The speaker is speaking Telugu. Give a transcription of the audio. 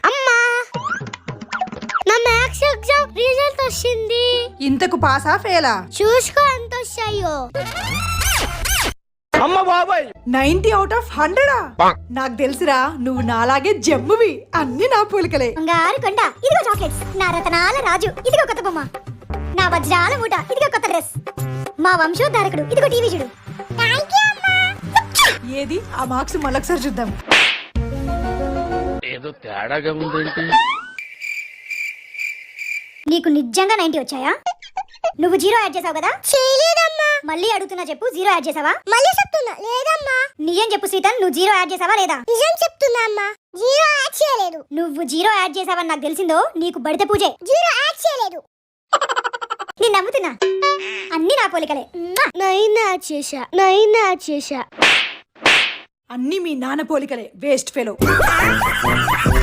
అమ్మా, నా మ్యాథ్స్ ఎగ్జామ్ రిజల్ట్ వచ్చింది. ఇంతకు పాసా ఫెయిలా? చూసుకో ఎంత వచ్చాయో. అమ్మ బాబాయ్ 90 out of 100. నాకు తెలుసురా, నువ్వు నాలాగే జమ్మువి. అన్ని నా పోలికలే. బంగారు కొండ, ఇదిగో చాక్లెట్స్. నా రతనాల రాజు, ఇదిగో కొత్త బొమ్మ. నా వజ్రాల మూట, ఇదిగో కొత్త డ్రెస్. మా వంశోద్ధారకుడు, ఇదిగో టీవీ చూడు. ఏది ఆ మార్క్స్ మళ్ళొకసారి చూద్దాం. ఏదో తేడాగా ఉందేంటి? నీకు నిజంగా 90 వచ్చాయా? నువ్వు 0 యాడ్ చేసావు కదా? చేయలేదమ్మా. మళ్ళీ అడుగుతున్నా, చెప్పు. 0 యాడ్ చేసావా? మళ్ళీ చెప్తున్నా, లేదమ్మా. నిజం చెప్పు శ్రీతన్, నువ్వు 0 యాడ్ చేసావా లేదా? నిజం చెప్తున్నా అమ్మా, 0 యాడ్ చేయలేదు. నువ్వు 0 యాడ్ చేసావని నాకు తెలిసిందో నీకు బడిత పూజే. 0 యాడ్ చేయలేదు. నేను నమ్ముతున్నా, అన్ని నా పోలికలే. 9 యాడ్ చేశా, 9 యాడ్ చేశా. అన్ని మీ నాన్న పోలికలే. Waste fellow.